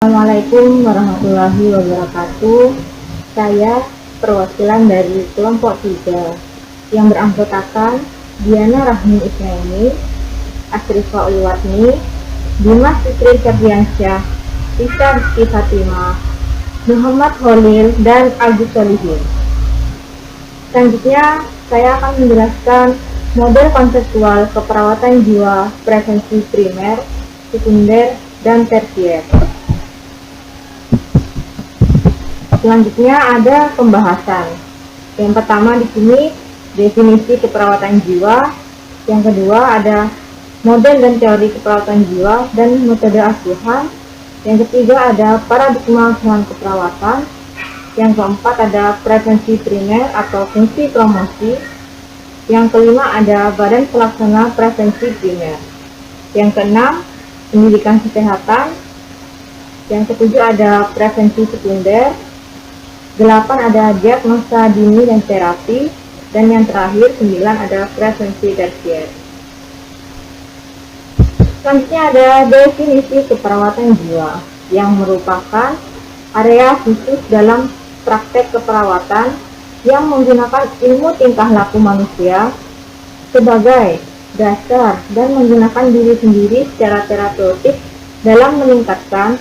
Assalamualaikum warahmatullahi wabarakatuh. Saya perwakilan dari kelompok 3 yang beranggotakan Diana Rahmi Ismaili, Asrifa Ulwatni, Dimas Fitri Ferdiansyah, Risa Rizky Fatimah, Muhammad Holil, dan Agus Solihin. Selanjutnya, saya akan menjelaskan model konseptual keperawatan jiwa prevensi primer, sekunder, dan tersier. Selanjutnya ada pembahasan. Yang pertama di sini definisi keperawatan jiwa. Yang kedua ada model dan teori keperawatan jiwa dan metode asuhan. Yang ketiga ada paradigma asuhan keperawatan. Yang keempat ada prevensi primer atau fungsi promosi. Yang kelima ada badan pelaksana prevensi primer. Yang keenam pendidikan kesehatan. Yang ketujuh ada prevensi sekunder. 8 ada diagnosa dini dan terapi, dan yang terakhir 9 ada prevensi tersier. Selanjutnya ada definisi keperawatan jiwa yang merupakan area khusus dalam praktek keperawatan yang menggunakan ilmu tingkah laku manusia sebagai dasar dan menggunakan diri sendiri secara terapeutik dalam meningkatkan,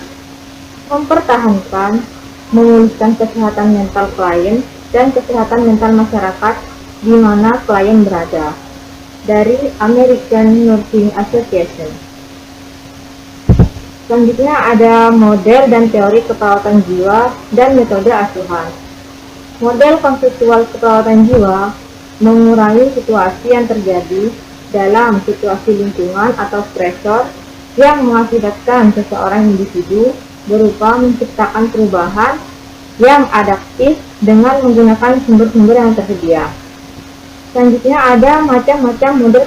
mempertahankan, memulihkan kesehatan mental klien dan kesehatan mental masyarakat di mana klien berada. Dari American Nursing Association. Selanjutnya ada model dan teori keperawatan jiwa dan metode asuhan. Model konseptual keperawatan jiwa mengurangi situasi yang terjadi dalam situasi lingkungan atau stresor yang mengakibatkan seseorang individu berupa menciptakan perubahan yang adaptif dengan menggunakan sumber-sumber yang tersedia. Selanjutnya ada macam-macam model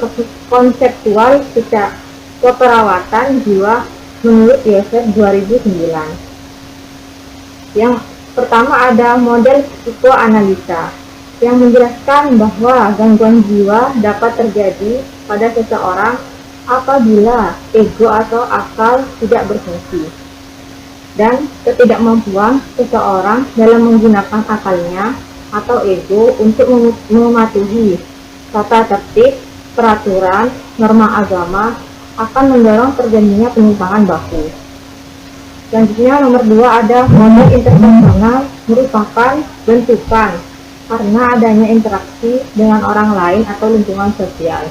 konseptual secara keperawatan jiwa menurut Yosef 2009. Yang pertama ada model psikoanalisa yang menjelaskan bahwa gangguan jiwa dapat terjadi pada seseorang apabila ego atau akal tidak berfungsi dan ketidakmampuan seseorang dalam menggunakan akalnya atau ego untuk mematuhi tata tertib, peraturan, norma agama akan mendorong terjadinya penyimpangan baku. Selanjutnya nomor 2 ada model interpersonal merupakan bentukan karena adanya interaksi dengan orang lain atau lingkungan sosial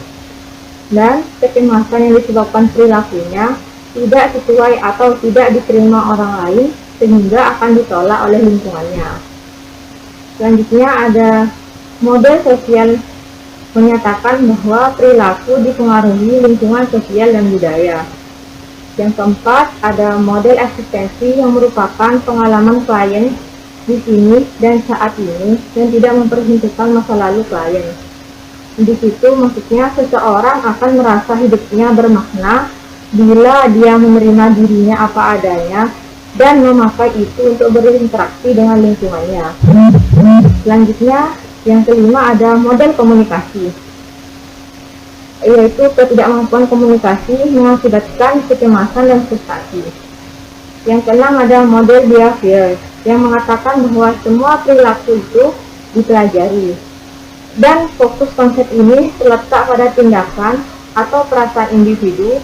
dan kecemasan yang disebabkan perilakunya tidak sesuai atau tidak diterima orang lain sehingga akan ditolak oleh lingkungannya. Selanjutnya ada model sosial menyatakan bahwa perilaku dipengaruhi lingkungan sosial dan budaya. Yang keempat ada model eksistensi yang merupakan pengalaman klien di sini dan saat ini dan tidak memperhitungkan masa lalu klien. Di situ maksudnya seseorang akan merasa hidupnya bermakna bila dia menerima dirinya apa adanya dan memakai itu untuk berinteraksi dengan lingkungannya. Selanjutnya, yang kelima ada model komunikasi, yaitu ketidakmampuan komunikasi mengakibatkan kecemasan dan frustasi. Yang keenam ada model behavior yang mengatakan bahwa semua perilaku itu dipelajari dan fokus konsep ini terletak pada tindakan atau perasaan individu,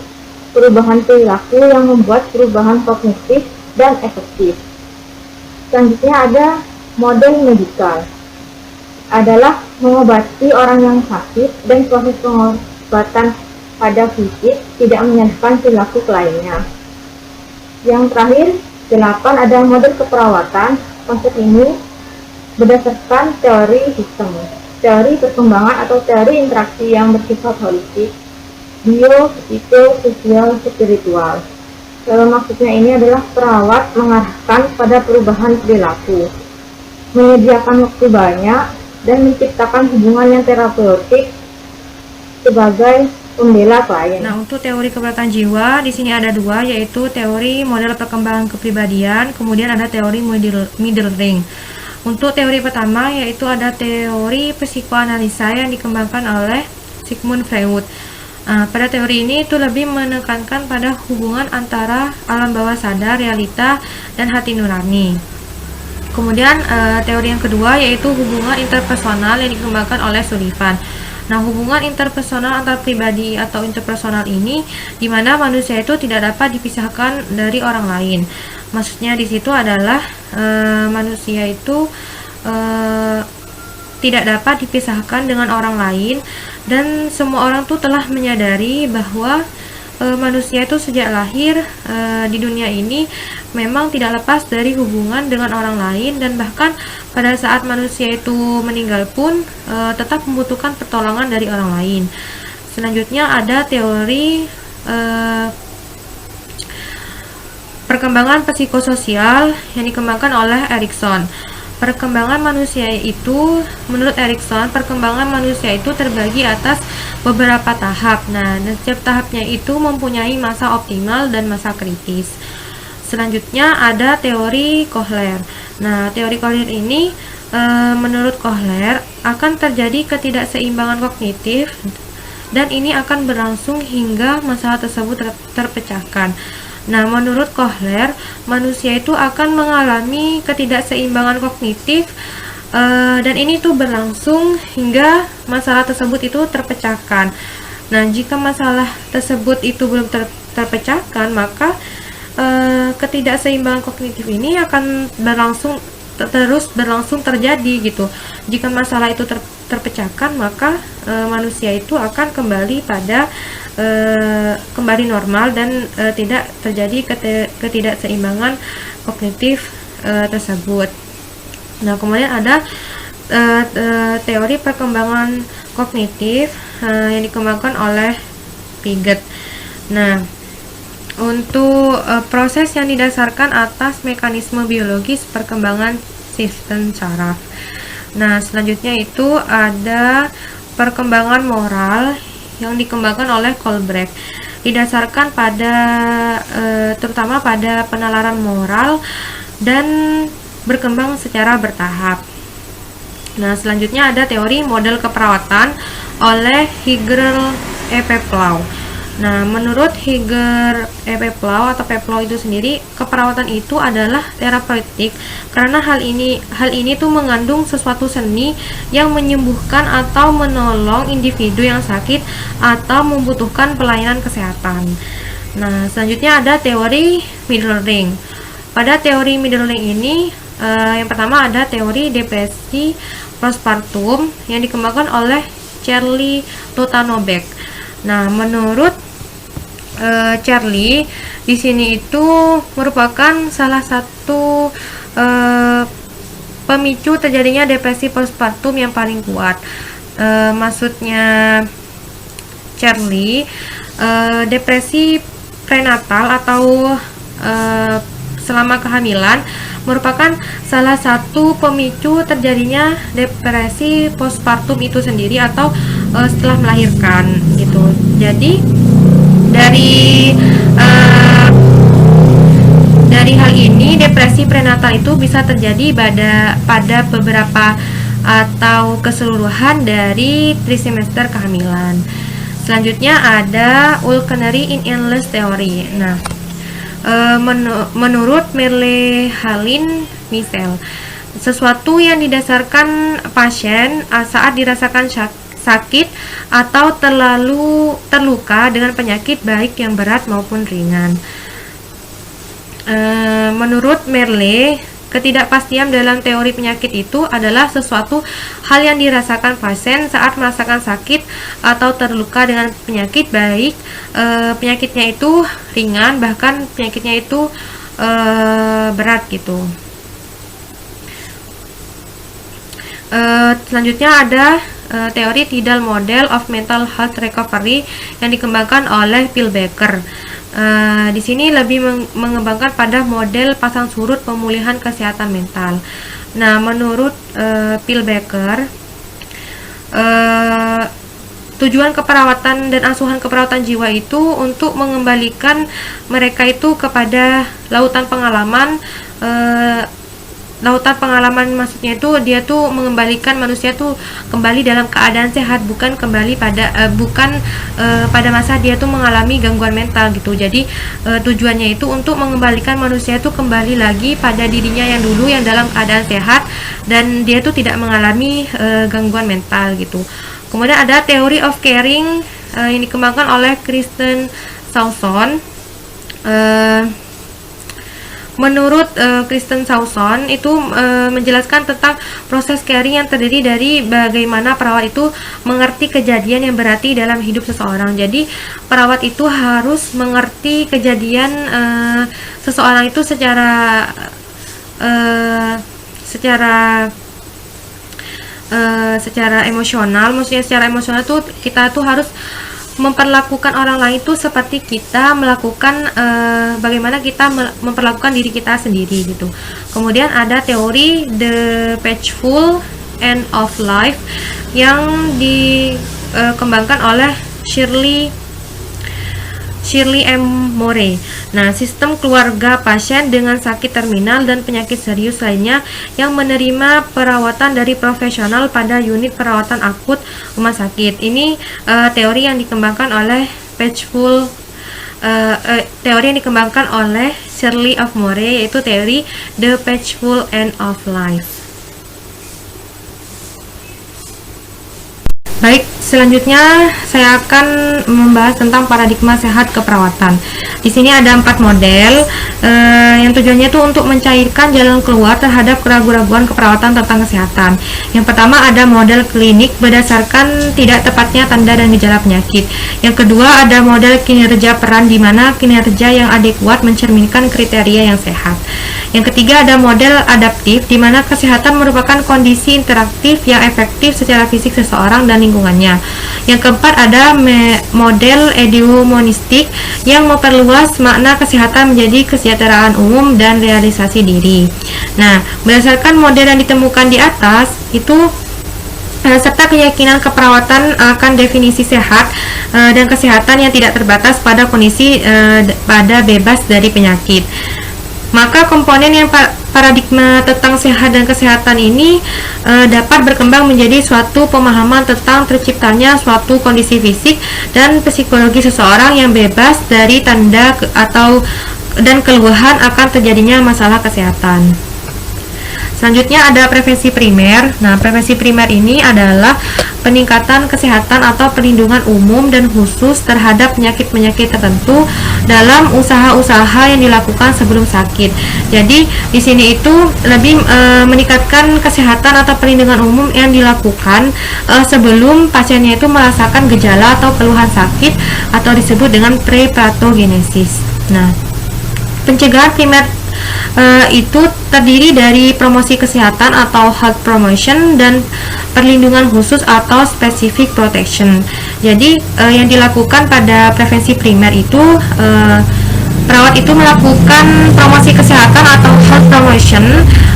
perubahan perilaku yang membuat perubahan kognitif dan efektif. Selanjutnya ada model medikal, adalah mengobati orang yang sakit dan proses pengobatan pada fisik tidak menyalahkan perilaku kliennya. Yang terakhir, 8 ada model keperawatan. Konsep ini berdasarkan teori sistem, teori perkembangan atau teori interaksi yang bersifat holistik, bio, psiko, sosial, spiritual. Kalau maksudnya ini adalah perawat mengarahkan pada perubahan perilaku, menyediakan waktu banyak, dan menciptakan hubungan yang terapeutik sebagai pembela klien. Nah, untuk teori keperawatan jiwa di sini ada 2, yaitu teori model perkembangan kepribadian, kemudian ada teori Middleding. Untuk teori pertama yaitu ada teori psikoanalisa yang dikembangkan oleh Sigmund Freud. Pada teori ini itu lebih menekankan pada hubungan antara alam bawah sadar, realita, dan hati nurani. Kemudian teori yang kedua yaitu hubungan interpersonal yang dikembangkan oleh Sullivan. Nah, hubungan interpersonal antar pribadi atau interpersonal ini di mana manusia itu tidak dapat dipisahkan dari orang lain. Maksudnya di situ adalah manusia itu tidak dapat dipisahkan dengan orang lain, dan semua orang tuh telah menyadari bahwa manusia itu sejak lahir di dunia ini memang tidak lepas dari hubungan dengan orang lain, dan bahkan pada saat manusia itu meninggal pun tetap membutuhkan pertolongan dari orang lain. Selanjutnya ada teori perkembangan psikososial yang dikembangkan oleh Erikson. Perkembangan manusia itu, menurut Erikson, perkembangan manusia itu terbagi atas beberapa tahap. Nah, dan setiap tahapnya itu mempunyai masa optimal dan masa kritis. Selanjutnya ada teori Kohler. Nah, teori Kohler ini menurut Kohler akan terjadi ketidakseimbangan kognitif, dan ini akan berlangsung hingga masalah tersebut terpecahkan. Nah, menurut Kohler, manusia itu akan mengalami ketidakseimbangan kognitif dan ini tuh berlangsung hingga masalah tersebut itu terpecahkan. Nah, jika masalah tersebut itu belum terpecahkan, maka ketidakseimbangan kognitif ini akan terus berlangsung terjadi gitu. Jika masalah itu terpecahkan, maka manusia itu akan kembali pada kembali normal dan tidak terjadi ketidakseimbangan kognitif tersebut. Nah, kemudian ada teori perkembangan kognitif yang dikembangkan oleh Piaget. Nah, untuk proses yang didasarkan atas mekanisme biologis perkembangan sistem saraf. Nah, selanjutnya itu ada perkembangan moral yang dikembangkan oleh Kohlberg, didasarkan pada terutama pada penalaran moral dan berkembang secara bertahap. Nah, selanjutnya ada teori model keperawatan oleh Higler E. Peplau. Nah, menurut Higler E. Peplau atau Peplau itu sendiri, keperawatan itu adalah terapeutik karena hal ini tuh mengandung sesuatu seni yang menyembuhkan atau menolong individu yang sakit atau membutuhkan pelayanan kesehatan. Nah, selanjutnya ada teori Middle-Ring. Pada teori Middle-Ring ini yang pertama ada teori depresi postpartum yang dikembangkan oleh Charlie Totanobek. Nah, menurut Charlie, di sini itu merupakan salah satu pemicu terjadinya depresi postpartum yang paling kuat. Maksudnya Charlie, depresi prenatal atau selama kehamilan merupakan salah satu pemicu terjadinya depresi postpartum itu sendiri atau setelah melahirkan gitu. Jadi dari hal ini depresi prenatal itu bisa terjadi pada beberapa atau keseluruhan dari trimester kehamilan. Selanjutnya ada Ulkenary in Endless Theory. Nah, menurut Merle Halin Michel, sesuatu yang didasarkan pasien saat dirasakan sakit atau terluka dengan penyakit baik yang berat maupun ringan. Menurut Merle, ketidakpastian dalam teori penyakit itu adalah sesuatu hal yang dirasakan pasien saat merasakan sakit atau terluka dengan penyakit baik penyakitnya itu ringan, bahkan penyakitnya itu berat gitu. Selanjutnya ada teori Tidal Model of Mental Health Recovery yang dikembangkan oleh Phil Becker. Di sini lebih mengembangkan pada model pasang surut pemulihan kesehatan mental. Nah, menurut Phil Becker, tujuan keperawatan dan asuhan keperawatan jiwa itu untuk mengembalikan mereka itu kepada lautan pengalaman lautan pengalaman, maksudnya itu dia tuh mengembalikan manusia tuh kembali dalam keadaan sehat, bukan kembali pada pada masa dia tuh mengalami gangguan mental gitu. Jadi tujuannya itu untuk mengembalikan manusia tuh kembali lagi pada dirinya yang dulu, yang dalam keadaan sehat dan dia tuh tidak mengalami gangguan mental gitu. Kemudian ada Theory of Caring yang dikembangkan oleh Kristen Sawson. Menurut Kristen Sawson itu menjelaskan tentang proses caring yang terdiri dari bagaimana perawat itu mengerti kejadian yang berarti dalam hidup seseorang. Jadi perawat itu harus mengerti kejadian seseorang itu secara emosional. Maksudnya secara emosional tuh kita tuh harus memperlakukan orang lain itu seperti kita melakukan bagaimana kita memperlakukan diri kita sendiri gitu. Kemudian ada teori The Peaceful End of Life yang dikembangkan oleh Shirley M. Moray. Nah, sistem keluarga pasien dengan sakit terminal dan penyakit serius lainnya yang menerima perawatan dari profesional pada unit perawatan akut rumah sakit. Ini teori yang dikembangkan oleh Shirley of Moray, yaitu teori The Peaceful End of Life. Baik, selanjutnya saya akan membahas tentang paradigma sehat keperawatan. Di sini ada 4 model yang tujuannya itu untuk mencairkan jalan keluar terhadap keraguan-keraguan keperawatan tentang kesehatan. Yang pertama ada model klinik berdasarkan tidak tepatnya tanda dan gejala penyakit. Yang kedua ada model kinerja peran, di mana kinerja yang adekuat mencerminkan kriteria yang sehat. Yang ketiga ada model adaptif, di mana kesehatan merupakan kondisi interaktif yang efektif secara fisik seseorang dan lingkungannya. Yang keempat ada model eudaimonistik yang memperluas makna kesehatan menjadi kesejahteraan umum dan realisasi diri. Nah, berdasarkan model yang ditemukan di atas itu serta keyakinan keperawatan akan definisi sehat dan kesehatan yang tidak terbatas pada kondisi pada bebas dari penyakit. Maka komponen yang paradigma tentang sehat dan kesehatan ini dapat berkembang menjadi suatu pemahaman tentang terciptanya suatu kondisi fisik dan psikologi seseorang yang bebas dari tanda dan keluhan akan terjadinya masalah kesehatan. Selanjutnya ada prevensi primer. Nah, prevensi primer ini adalah peningkatan kesehatan atau perlindungan umum dan khusus terhadap penyakit-penyakit tertentu dalam usaha-usaha yang dilakukan sebelum sakit. Jadi di sini itu lebih meningkatkan kesehatan atau perlindungan umum yang dilakukan sebelum pasiennya itu merasakan gejala atau keluhan sakit atau disebut dengan pre-pathogenesis. Nah, pencegahan primer itu terdiri dari promosi kesehatan atau health promotion dan perlindungan khusus atau specific protection. Jadi yang dilakukan pada prevensi primer itu perawat itu melakukan promosi kesehatan atau health promotion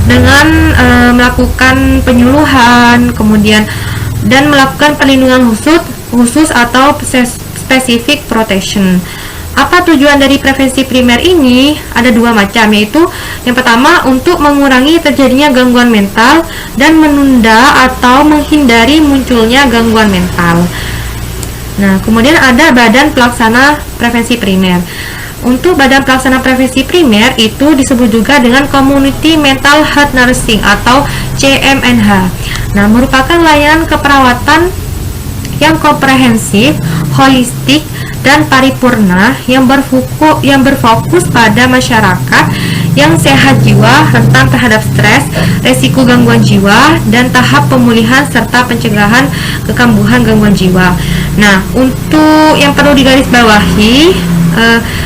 dengan melakukan penyuluhan, kemudian dan melakukan perlindungan khusus atau specific protection. Apa tujuan dari prevensi primer ini? Ada 2 macam, yaitu yang pertama untuk mengurangi terjadinya gangguan mental dan menunda atau menghindari munculnya gangguan mental. Nah, kemudian ada Badan Pelaksana Prevensi Primer. Untuk Badan Pelaksana Prevensi Primer itu disebut juga dengan Community Mental Health Nursing atau CMNH. Nah, merupakan layanan keperawatan yang komprehensif, holistik, dan paripurna yang berfokus pada masyarakat yang sehat jiwa, rentan terhadap stres, resiko gangguan jiwa, dan tahap pemulihan serta pencegahan kekambuhan gangguan jiwa. Nah, untuk yang perlu digarisbawahi,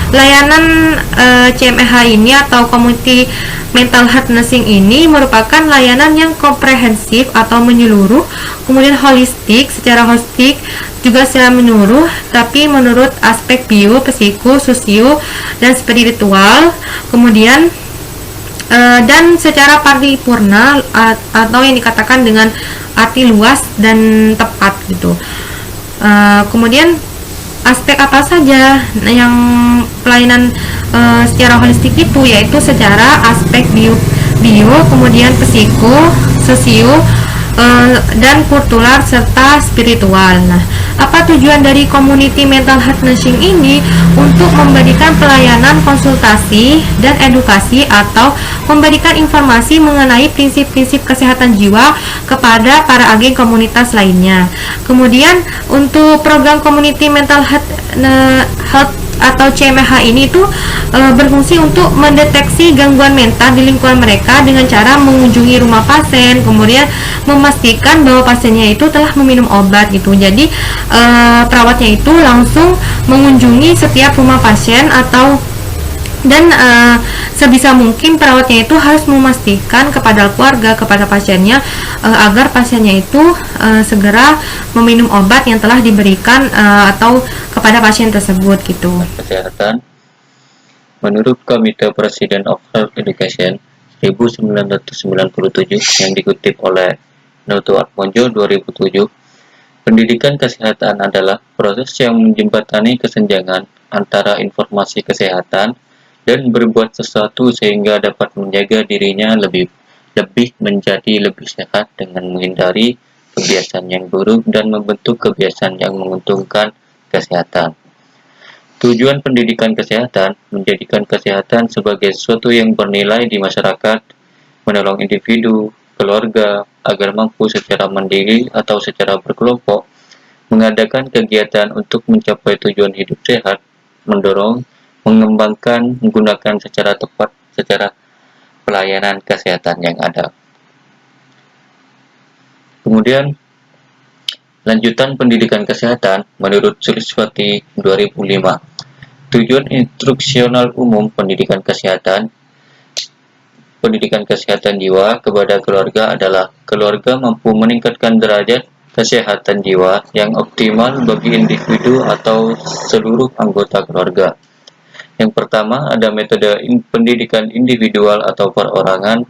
layanan CMH ini atau Community Mental Health Nursing ini merupakan layanan yang komprehensif atau menyeluruh, kemudian holistik, juga secara menyeluruh, tapi menurut aspek bio, psiko, sosio, dan spiritual, kemudian dan secara paripurna atau yang dikatakan dengan arti luas dan tepat gitu. Kemudian aspek apa saja yang pelayanan secara holistik itu, yaitu secara aspek bio, kemudian psiko, sosio, dan kultural serta spiritual. Nah, apa tujuan dari community mental health nursing ini? Untuk memberikan pelayanan konsultasi dan edukasi atau memberikan informasi mengenai prinsip-prinsip kesehatan jiwa kepada para agen komunitas lainnya. Kemudian untuk program community mental health atau CMH ini tuh berfungsi untuk mendeteksi gangguan mental di lingkungan mereka dengan cara mengunjungi rumah pasien, kemudian memastikan bahwa pasiennya itu telah meminum obat gitu. Jadi perawatnya itu langsung mengunjungi setiap rumah pasien dan sebisa mungkin perawatnya itu harus memastikan kepada keluarga, kepada pasiennya agar pasiennya itu segera meminum obat yang telah diberikan atau kepada pasien tersebut gitu. Kesehatan. Menurut Komite Presiden of Health Education 1997 yang dikutip oleh Noto Atmojo 2007, pendidikan kesehatan adalah proses yang menjembatani kesenjangan antara informasi kesehatan dan berbuat sesuatu sehingga dapat menjaga dirinya lebih menjadi lebih sehat dengan menghindari kebiasaan yang buruk dan membentuk kebiasaan yang menguntungkan kesehatan. Tujuan pendidikan kesehatan menjadikan kesehatan sebagai sesuatu yang bernilai di masyarakat, menolong individu, keluarga, agar mampu secara mandiri atau secara berkelompok mengadakan kegiatan untuk mencapai tujuan hidup sehat, mendorong, mengembangkan, menggunakan secara tepat secara pelayanan kesehatan yang ada. Kemudian, lanjutan pendidikan kesehatan menurut Suliswati 2005. Tujuan instruksional umum pendidikan kesehatan jiwa kepada keluarga adalah keluarga mampu meningkatkan derajat kesehatan jiwa yang optimal bagi individu atau seluruh anggota keluarga. Yang pertama, ada metode pendidikan individual atau perorangan,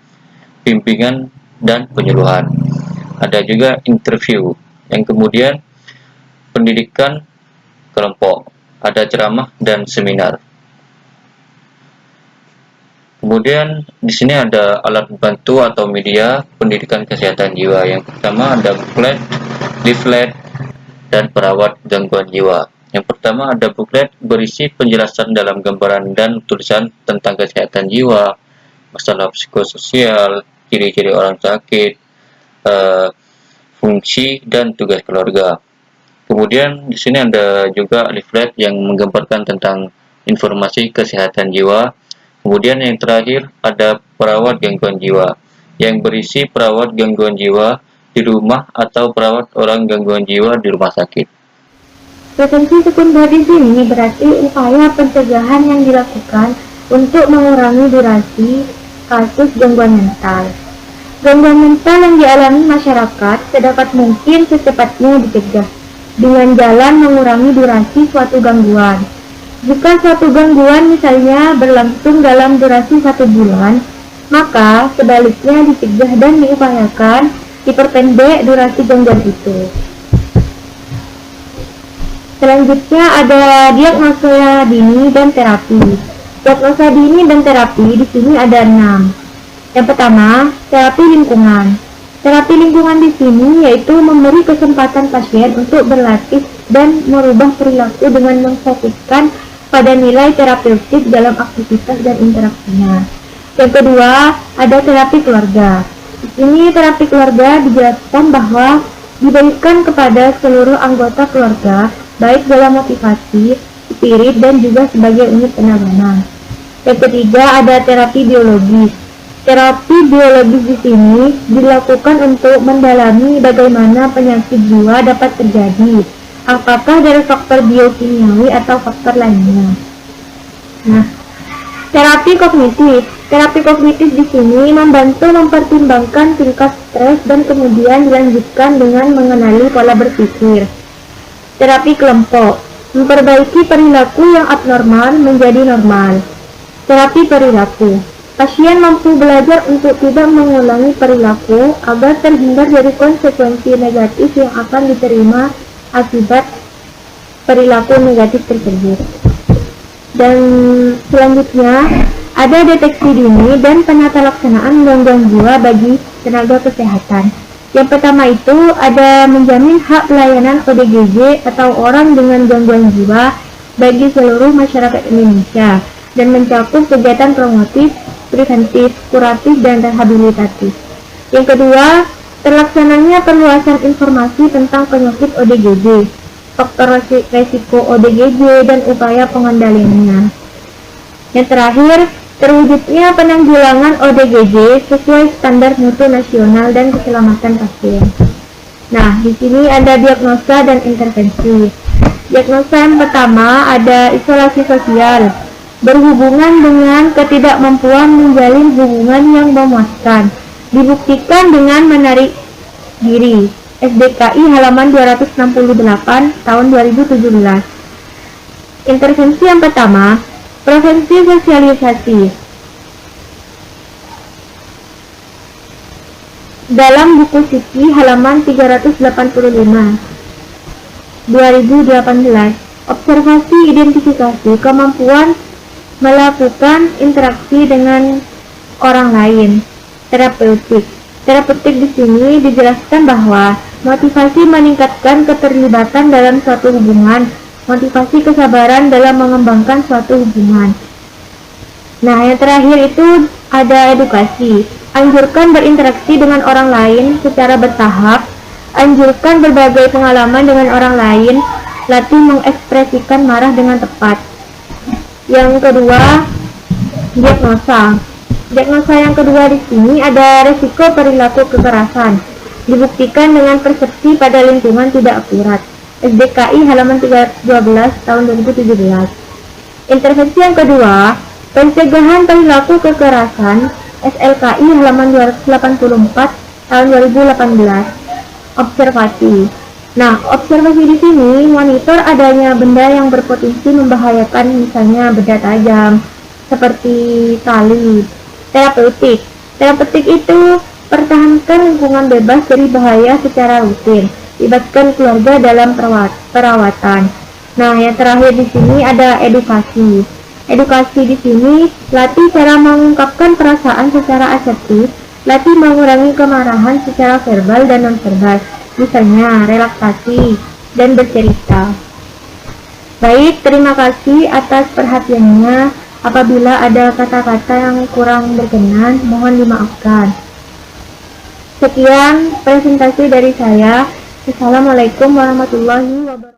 bimbingan, dan penyuluhan. Ada juga interview. Yang kemudian, pendidikan kelompok. Ada ceramah dan seminar. Kemudian, di sini ada alat bantu atau media pendidikan kesehatan jiwa. Yang pertama ada booklet, leaflet, dan perawat gangguan jiwa. Yang pertama ada booklet berisi penjelasan dalam gambaran dan tulisan tentang kesehatan jiwa, masalah psikososial, ciri-ciri orang sakit, fungsi dan tugas keluarga. Kemudian di sini ada juga leaflet yang menggambarkan tentang informasi kesehatan jiwa. Kemudian yang terakhir ada perawat gangguan jiwa yang berisi perawat gangguan jiwa di rumah atau perawat orang gangguan jiwa di rumah sakit. Prevensi sekunder di sini berarti upaya pencegahan yang dilakukan untuk mengurangi durasi kasus gangguan mental. Gangguan mental yang dialami masyarakat sedapat mungkin secepatnya dicegah dengan jalan mengurangi durasi suatu gangguan. Jika suatu gangguan misalnya berlangsung dalam durasi 1 bulan, maka sebaliknya dicegah dan diupayakan diperpendek durasi gangguan itu. Selanjutnya ada diagnosa dini dan terapi. Diagnosa dini dan terapi di sini ada 6. Yang pertama, terapi lingkungan. Terapi lingkungan di sini yaitu memberi kesempatan pasien untuk berlatih dan merubah perilaku dengan memfokuskan pada nilai terapeutik dalam aktivitas dan interaksinya. Yang kedua, ada terapi keluarga. Di sini terapi keluarga dijelaskan bahwa diberikan kepada seluruh anggota keluarga, baik dalam motivasi, spirit, dan juga sebagai unit penanganan. Yang ketiga, ada terapi biologis. Terapi biologis di sini dilakukan untuk mendalami bagaimana penyakit jiwa dapat terjadi, apakah dari faktor biokimiawi atau faktor lainnya. Nah, terapi kognitif. Terapi kognitif di sini membantu mempertimbangkan tingkat stres dan kemudian dilanjutkan dengan mengenali pola berpikir. Terapi kelompok, memperbaiki perilaku yang abnormal menjadi normal. Terapi perilaku, pasien mampu belajar untuk tidak mengulangi perilaku agar terhindar dari konsekuensi negatif yang akan diterima akibat perilaku negatif tersebut. Dan selanjutnya Ada deteksi dini dan penata laksanaan gangguan jiwa bagi tenaga kesehatan. Yang pertama itu ada menjamin hak pelayanan ODGJ atau orang dengan gangguan jiwa bagi seluruh masyarakat Indonesia dan mencakup kegiatan promotif, preventif, kuratif, dan rehabilitatif. Yang kedua, terlaksananya perluasan informasi tentang penyakit ODGJ, faktor resiko ODGJ, dan upaya pengendaliannya. Yang terakhir, terwujudnya penanggulangan ODGJ sesuai standar mutu nasional dan keselamatan pasien. Nah, di sini ada diagnosa dan intervensi. Diagnosa yang pertama ada isolasi sosial, berhubungan dengan ketidakmampuan menjalin hubungan yang memuaskan, dibuktikan dengan menarik diri. SDKI halaman 268 tahun 2017. Intervensi yang pertama, prevensi sosialisasi. Dalam buku Siki halaman 385 2018, observasi identifikasi kemampuan melakukan interaksi dengan orang lain. Terapeutik. Terapeutik di sini dijelaskan bahwa motivasi meningkatkan keterlibatan dalam suatu hubungan, motivasi kesabaran dalam mengembangkan suatu hubungan. Nah, yang terakhir itu ada edukasi. Anjurkan berinteraksi dengan orang lain secara bertahap, anjurkan berbagai pengalaman dengan orang lain, latih mengekspresikan marah dengan tepat. Yang kedua, diagnosa. Diagnosa yang kedua di sini ada resiko perilaku kekerasan, dibuktikan dengan persepsi pada lingkungan tidak akurat. SDKI halaman 312 tahun 2017. Intervensi yang kedua, pencegahan perilaku kekerasan, SLKI halaman 284 tahun 2018. Observasi. Nah, observasi di sini monitor adanya benda yang berpotensi membahayakan, misalnya benda tajam seperti tali. Terapeutik. Terapeutik itu pertahankan lingkungan bebas dari bahaya secara rutin. Libatkan keluarga dalam perawatan. Nah, yang terakhir di sini ada edukasi. Edukasi di sini latih cara mengungkapkan perasaan secara asertif, latih mengurangi kemarahan secara verbal dan non-verbal, misalnya relaksasi dan bercerita. Baik, terima kasih atas perhatiannya. Apabila ada kata-kata yang kurang berkenan, mohon dimaafkan. Sekian presentasi dari saya. Assalamualaikum warahmatullahi wabarakatuh.